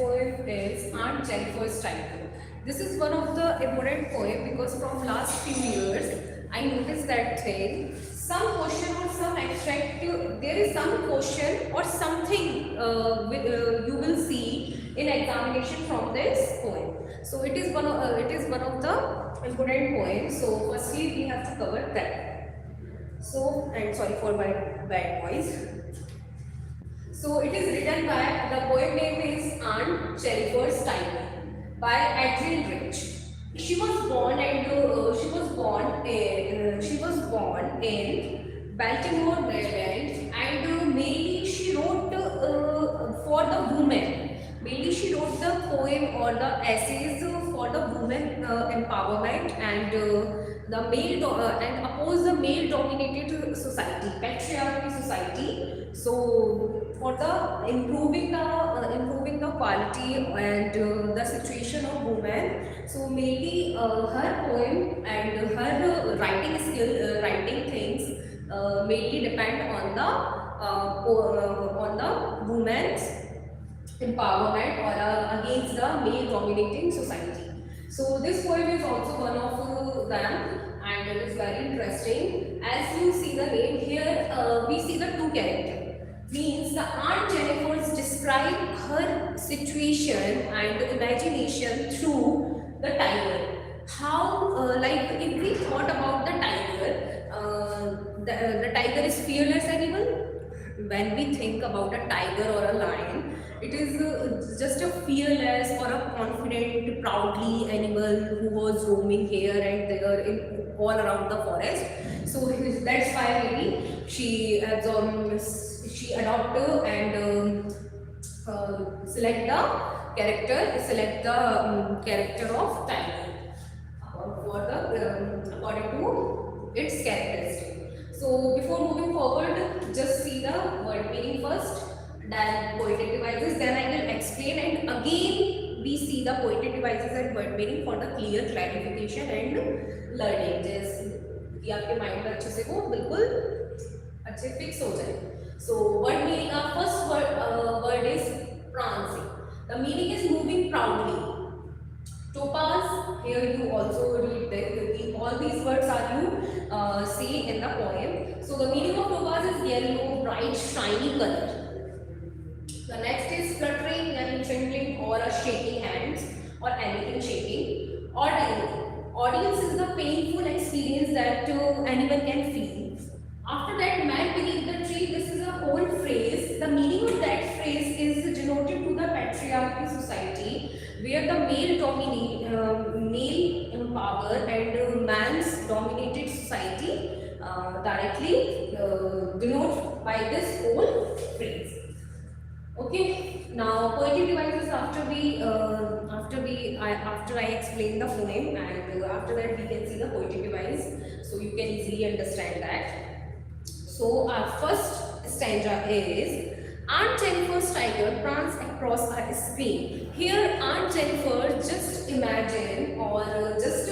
poem is Aunt Jennifer's Tiger. This is one of the important poem because from last few years I noticed that thing. Some question or some abstract, there is some question or something you will see in examination from this poem. So it is one of the important poems. So firstly we have to cover that. So, and sorry for my bad voice. So it is written by, the poem name is Aunt Jennifer's Tiger by Adrian Rich. She was born in Baltimore, Maryland, and mainly she wrote for the women. Mainly she wrote the poem or the essays for the women empowerment and the and oppose the male-dominated society, patriarchal society. So for the improving the quality and the situation of women. So mainly her poem and her writing skill, writing things mainly depend on the women's empowerment or against the male dominating society. So this poem is also one of them, and it is very interesting. As you see the name here, we see the two characters. Means the Aunt Jennifer's describe her situation and the imagination through the tiger. How, like if we thought about the tiger, the tiger is fearless animal. When we think about a tiger or a lion, it is just a fearless or a confident, proudly animal who was roaming here and there in all around the forest. So that's why maybe she adopt and select the character of tiger for the according to its characteristic. So before moving forward, just see the word meaning first, then poetic devices, then I will explain, and again we see the poetic devices and word meaning for the clear clarification and learning. जैसे कि आपके mind में अच्छे से वो बिल्कुल अच्छे fix हो जाए. So word meaning, our first word is prancing. The meaning is moving proudly. Topaz, here you also read that all these words are you see in the poem. So the meaning of topaz is yellow, bright, shiny color. The next is fluttering, yellow, trembling, or a shaking hands, or anything shaking. Audience is the painful experience that anyone can feel. After that, man beneath the tree, this is a whole phrase. The meaning of that phrase is denoted to the patriarchal society where the male power and man's dominated society directly denote by this whole phrase. Okay, now poetic devices after I explain the poem, and after that we can see the poetic device, so you can easily understand that. So our first stanza is Aunt Jennifer's tiger prance across our screen. Here Aunt Jennifer, just imagine or just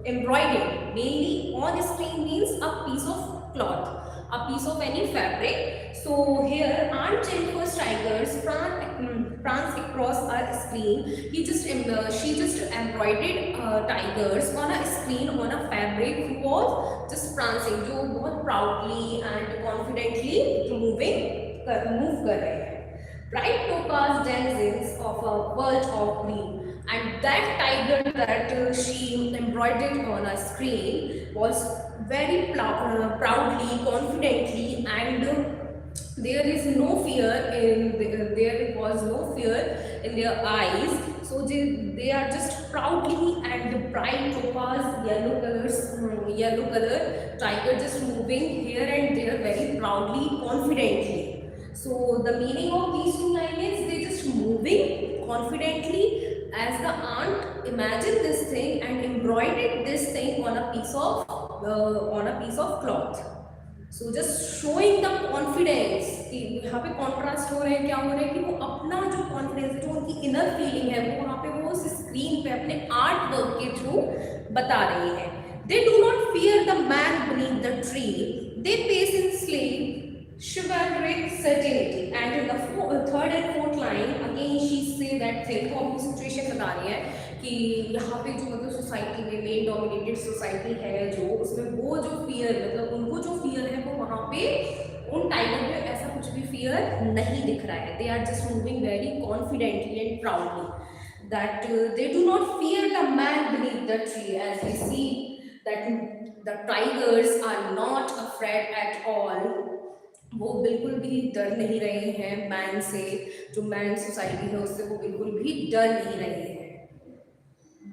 embroidered mainly on screen means a piece of cloth, a piece of any fabric. So here Aunt Jennifer's tigers prance across our screen. She just embroidered tigers on a screen on a fabric who was just prancing, जो बहुत proudly and confidently move कर रहे हैं. Bright topaz denizens of a world of green, and that tiger that she embroidered on a screen was very proudly, confidently, and there was no fear in their eyes. So they are just proudly and bright topaz yellow color tiger just moving here and there very proudly, confidently. So the meaning of these two lines is they just moving confidently as the aunt imagined this thing and embroidered this thing on a piece of cloth. So just showing the confidence कि यहाँ पे contrast हो रहा है, क्या हो रहा है कि वो अपना जो confidence, जो उनकी inner feeling है, वो वहाँ पे वो उस screen पे अपने art work के through बता रही है. They do not fear the man beneath the tree. They pace in slave chivalric certainty. And in the third and fourth line, again she that thing. वो अपनी सिचुएशन बता रही है कि यहाँ पे जो मतलब सोसाइटी में मेल डोमिनेटेड सोसाइटी है जो, उसमें वो जो फियर मतलब उनको जो फियर है वो वहाँ पे उन टाइगर में ऐसा कुछ भी फियर नहीं दिख रहा है। They are just moving very confidently and proudly that they do not fear the man beneath the tree, as we see that the tigers are not afraid at all. वो बिल्कुल भी डर नहीं रहे हैं मैन से, जो मैन सोसाइटी है उससे वो बिल्कुल भी डर नहीं रहे हैं।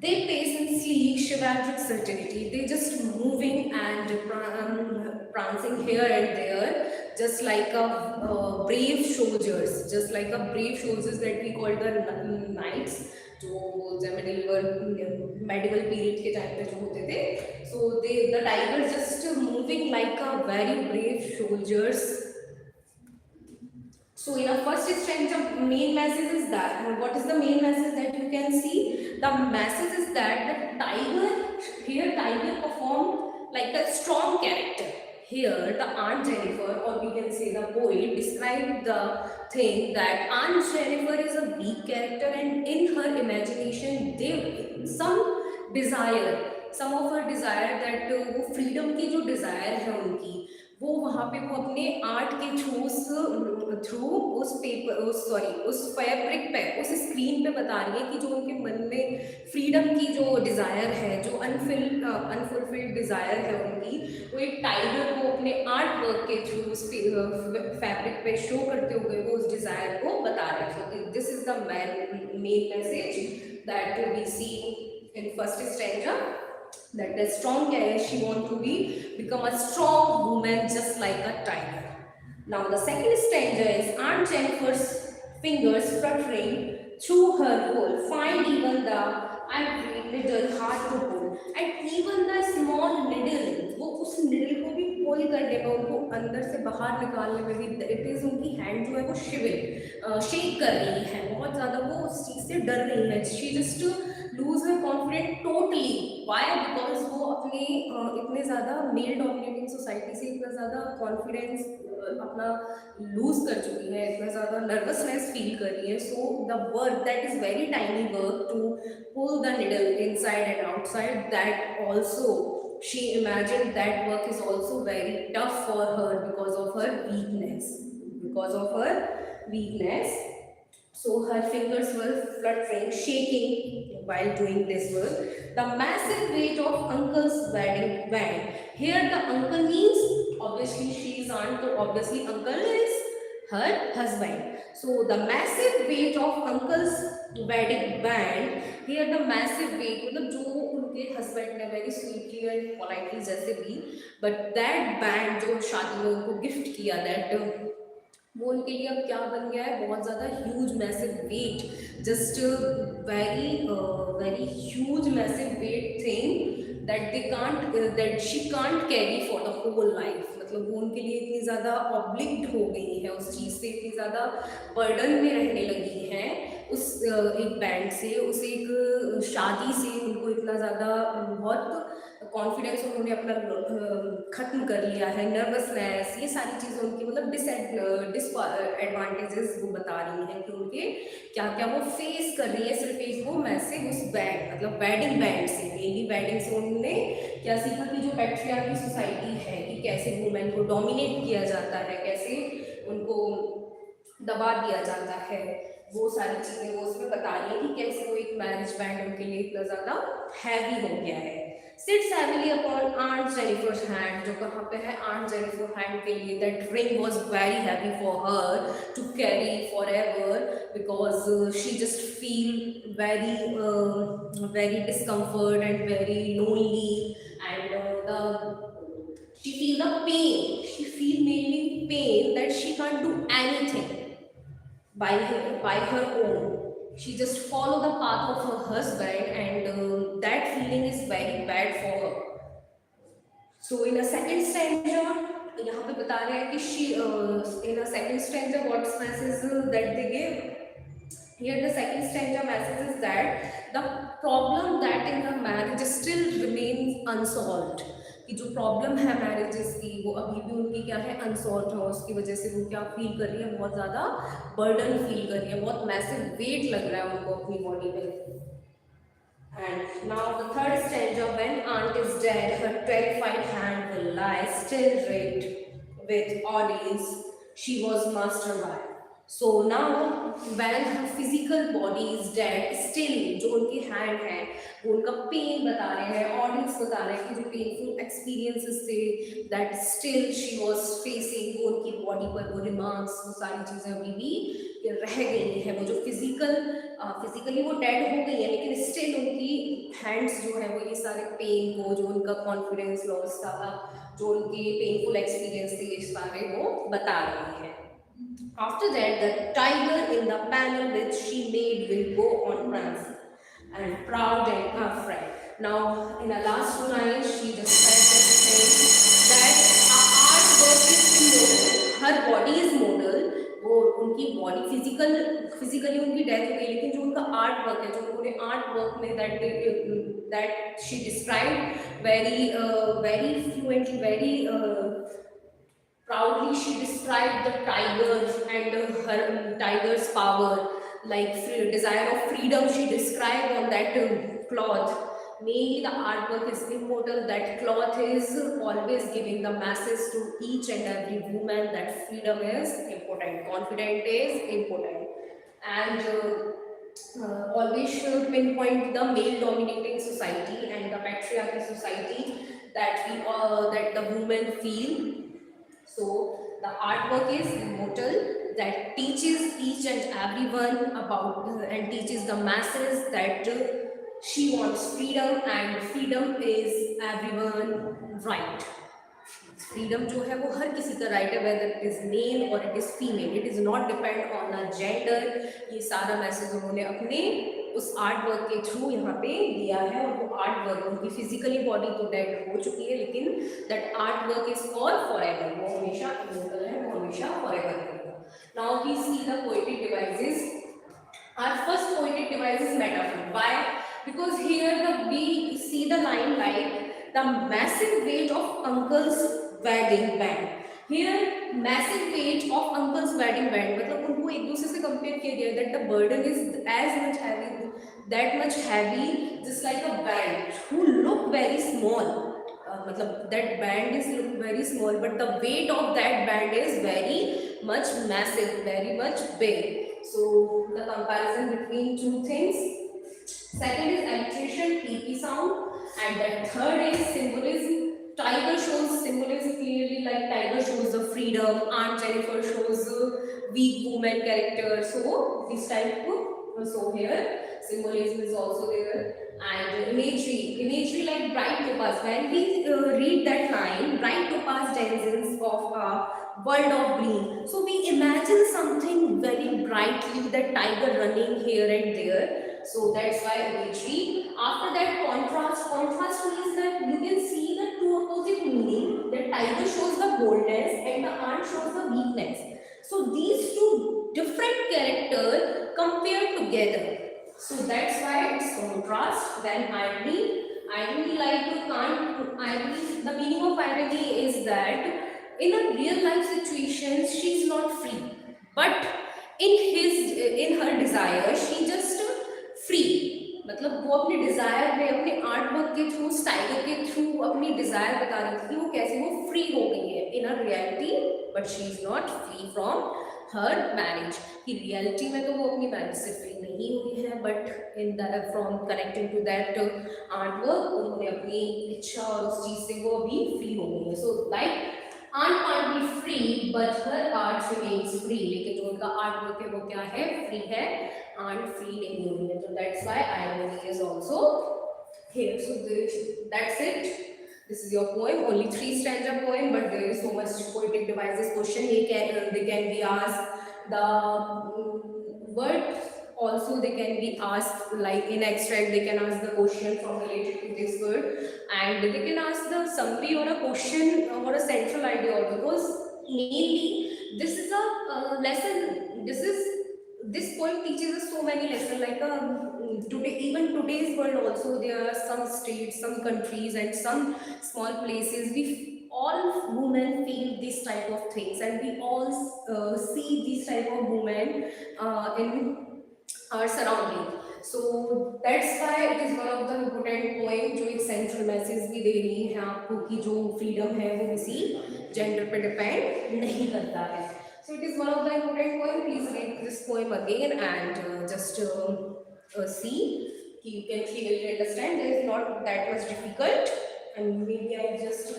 They pace in sleek, chivalric certainty. They just moving and prancing here and there, just like a brave soldiers, just like a brave soldiers that we call the knights, जो medieval period के time पे जो होते थे. So the tigers just moving like a very brave soldiers. So in a first stage, the main message is that, what is the main message that you can see? The message is that the tiger, here tiger performed like a strong character. Here the Aunt Jennifer, or we can say the poet, described the thing that Aunt Jennifer is a weak character, and in her imagination, they some desire, some of her desire that वो freedom की जो desire है उनकी, वो वहाँ पे वो अपने आर्ट के थ्रू उस पेपर उस सॉरी उस फैब्रिक पे उस स्क्रीन पे बता रही है कि जो उनके मन में फ्रीडम की जो डिज़ायर है, जो अनफुलफिल्ड डिज़ायर है उनकी, वो एक टाइगर को अपने आर्ट वर्क के थ्रू उस फैब्रिक पे शो करते हुए वो उस डिज़ायर को बता रहे हैं। So this is the main message that we see in first stanza, that the strong carrier she want to become a strong woman just like a tiger. Now the second stanza is Aunt Jennifer's fingers fluttering through her hole find even the ivory needle hard to pull, and even the small needle वो उस needle को भी पुल करने में, उनको अंदर से बाहर निकालने में भी इट इज उनकी हैंड जो है वो शेक कर रही है बहुत ज़्यादा, वो उस चीज़ से डर रही है। She just lose her confidence totally. Why? Because वो अपने इतने ज़्यादा मेल डोमिनेटिंग सोसाइटी से इतना ज़्यादा कॉन्फिडेंस अपना लूज कर चुकी है, इतना ज़्यादा नर्वसनेस फील कर रही है। So the work that is very tiny work to pull the needle inside and outside, that also she imagined that work is also very tough for her because of her weakness, because of her weakness. So her fingers were fluttering, shaking while doing this work. The massive weight of uncle's wedding band. Here the uncle means obviously she is aunt, so obviously uncle is her husband. So the massive weight of uncle's wedding band. Here the massive weight मतलब जो उनके husband ने very sweetly and politely जैसे भी, but that band जो शादी में उनको gift किया, that वो उनके लिए अब क्या बन गया है, बहुत ज़्यादा huge massive weight, just very very huge massive weight thing that they can't that she can't carry for the whole life. मतलब वो उनके लिए इतनी ज़्यादा ऑब्लिक्ट हो गई है उस चीज़ से, इतनी ज़्यादा बर्डन में रहने लगी हैं उस एक बैंड से, उस एक शादी से, उनको इतना ज़्यादा बहुत कॉन्फिडेंस उन्होंने अपना ख़त्म कर लिया है, नर्वसनेस, ये सारी चीज़ें उनकी मतलब डिसएडवांटेजेस वो बता रही हैं कि उनके क्या क्या वो फेस कर रही है सिर्फ एक वो मैसेज उस बैंड मतलब वेडिंग बैंड से, मेनली वेडिंग से उन्होंने क्या सीखा कि जो पैट्रियार्की सोसाइटी है कि कैसे वुमेन को डोमिनेट किया जाता है, कैसे उनको दबा दिया जाता है, वो सारी चीज़ें वो उसमें बता रही है कि कैसे वो एक मैरिज बैंड उनके लिए इतना ज़्यादा हैवी हो गया है। Sits heavily upon Aunt Jennifer's hand, जो कहाँ पे है Aunt Jennifer hand के लिए, that ring was very heavy for her to carry forever because she just feel very discomfort and very lonely, and she feel the pain, she feel mainly pain that she can't do anything by her own. She just follow the path of her husband, and that feeling is very bad for her. So in a second stanza, यहाँ पे बता रहे हैं कि she in a second stanza what's message that they give. Here the second stanza message is that the problem that in the marriage still remains unsolved. कि जो problem है marriages की वो अभी भी उनकी क्या है, अनसॉल्व है, उसकी वजह से वो क्या फील कर रही है, बहुत ज़्यादा बर्डन फील कर रही है, बहुत मैसिव वेट लग रहा है उनको अपनी बॉडी पे। And now the third stanza, when aunt is dead, her terrified hand will lie still rigged with audience. She was master wife. So now when her physical body is dead, still जो उनकी hand है वो उनका pen बता रहे हैं, audience बता रहे हैं कि जो पेनफुल एक्सपीरियंसेस थे that still she was facing, वो उनकी बॉडी पर वो रिमार्क्स, वो सारी चीज़ें अभी भी रह गई हैं। वो जो फिजिकली वो डेड हो गई है लेकिन स्टिल उनकी हैंड्स जो है वो ये सारे पेन को, जो उनका कॉन्फिडेंस लॉस था, जो उनके पेनफुल एक्सपीरियंस थे, ये सारे वो बता रही है। After that, the tiger in the panel which she made will go on prancing and proud and afraid. Now, in the last two lines, she just said that our artwork is immortal. Her body is mortal. वो उनकी body physically उनकी death हो गई, लेकिन जो उनका art work है, जो उन्होंने आर्ट वर्क में that she describe very fluently, very proudly she described the tigers and her tiger's power, like desire of freedom she described on that cloth. Mainly the artwork is immortal, that cloth is always giving the message to each and every woman that freedom is important, confidence is important. And always should pinpoint the male dominating society and the patriarchal society that the women feel. So the artwork is immortal, that teaches each and everyone about and teaches the masses that she wants freedom, and freedom is everyone right. Freedom जो है वो हर किसी का right है, whether it is male और it is female, it is not depend on a gender. ये सारा message उन्होंने अपने उस आर्ट वर्क के थ्रू यहाँ पे दिया है। और वो आर्ट वर्क, उनकी फिजिकली बॉडी तो डेड हो चुकी है, लेकिन that art work is forever, वो हमेशा इमोर्टल है, वो हमेशा फॉर एवर रहेगा। Now we see the poetic devices. Our first poetic device is metaphor. Why? Because here we see the line like the massive weight of uncle's wedding band. Here massive weight of uncle's wedding band, मतलब उनको एक दूसरे से compare किया गया that the burden is as much heavy, that much heavy, just like a band who look very small. मतलब that band is look very small, but the weight of that band is very much massive, very much big. So the comparison between two things. Second is alliteration, PP sound, and the third is symbolism. Tiger shows symbolism clearly, like tiger shows the freedom, Aunt Jennifer shows weak woman character. So this type of, so here symbolism is also there, and imagery like bright topaz. When we read that line, bright topaz denizens of a world of green, so we imagine something very brightly, the tiger running here and there. So that's why imagery. After that, contrast means that you can see the two opposite meaning. The tiger shows the boldness and the ant shows the weakness. So these two different characters compared together, so that's why it's contrast. Then irony like you can't irony, the meaning of irony is that in a real life situation she is not free, but in her desire she just free. मतलब वो अपने Dzire में, अपने art work के through, style के through अपनी Dzire बता रही थी कि वो कैसे वो फ्री हो गई है in a reality, but she is not free from her marriage. कि रियलिटी में तो वो अपनी मैरिज से फ्री नहीं हुई है, but in the from connecting to that art work उन्होंने अपनी इच्छा और उस चीज से वो अभी फ्री हो गई है। So like Aunt can't be free, but her art remains free. लेकिन जो उनका आर्ट वर्क है वो क्या है, फ्री है, Aunt free नहीं हुई है। तो that's why irony is also here. So that's it. This is your poem. Only 3 stanza poem, but there is so much poetic devices. Question they can be asked. The word also they can be asked, like in extract they can ask the question from related to this word, and they can ask the summary or a question or a central idea also, because mainly this is a lesson. This poem teaches us so many lessons, like today, even today's world also, there are some states, some countries, and some small places. We all women feel this type of things, and we all see this type of women in our surrounding. So that's why it is one of the important point, जो एक central message भी दे रही है आपको कि जो freedom है वो किसी जेंडर पे डिपेंड नहीं करता है. So it is one of the important point. Please read this poem again and just see. You can clearly understand. There is not that much difficult, and maybe I just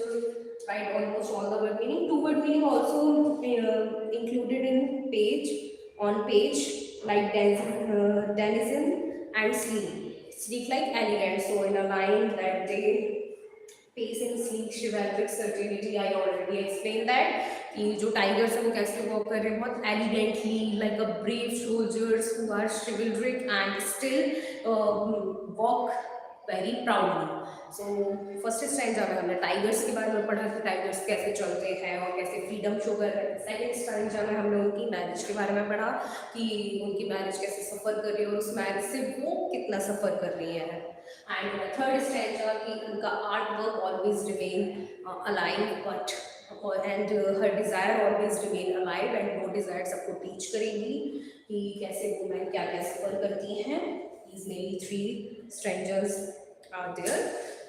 write almost all the word meaning. Two word meaning also included in page on page, like denizen and sleek. Sleek like elegant. So in a line that they pace in sleek chivalric certainty. I already explained that कि जो tigers है वो कैसे walk कर रहे हैं बहुत elegantly like a brave soldiers who are chivalric and still walk very proudly. So first stanza में हमने टाइगर्स के बारे में पढ़ा कि टाइगर्स कैसे चलते हैं और कैसे फ्रीडम शो कर रहे हैं. सेकेंड स्टैंजा में हमने उनकी मैरिज के बारे में पढ़ा कि उनकी मैरिज कैसे सफ़र कर रही है और उस मैरिज से वो कितना सफ़र कर रही है. And the third stanza कि उनका artwork always remain alive, but and her desire always remain alive, and वो desire सबको teach करेगी कि कैसे women क्या क्या सफ़र करती हैं. These mainly three stanzas are there.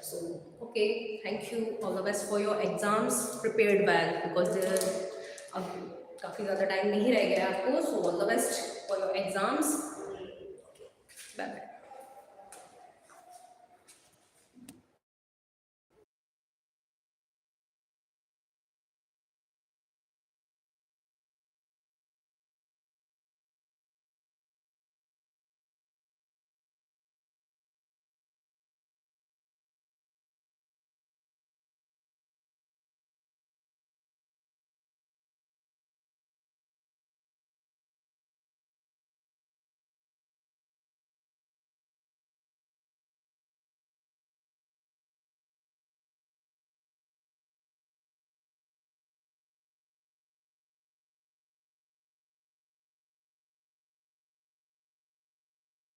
So okay, thank you. All the best for your exams. Prepared well because there अब काफ़ी ज़्यादा टाइम नहीं रह गया आपको. So all the best for your exams. Bye bye.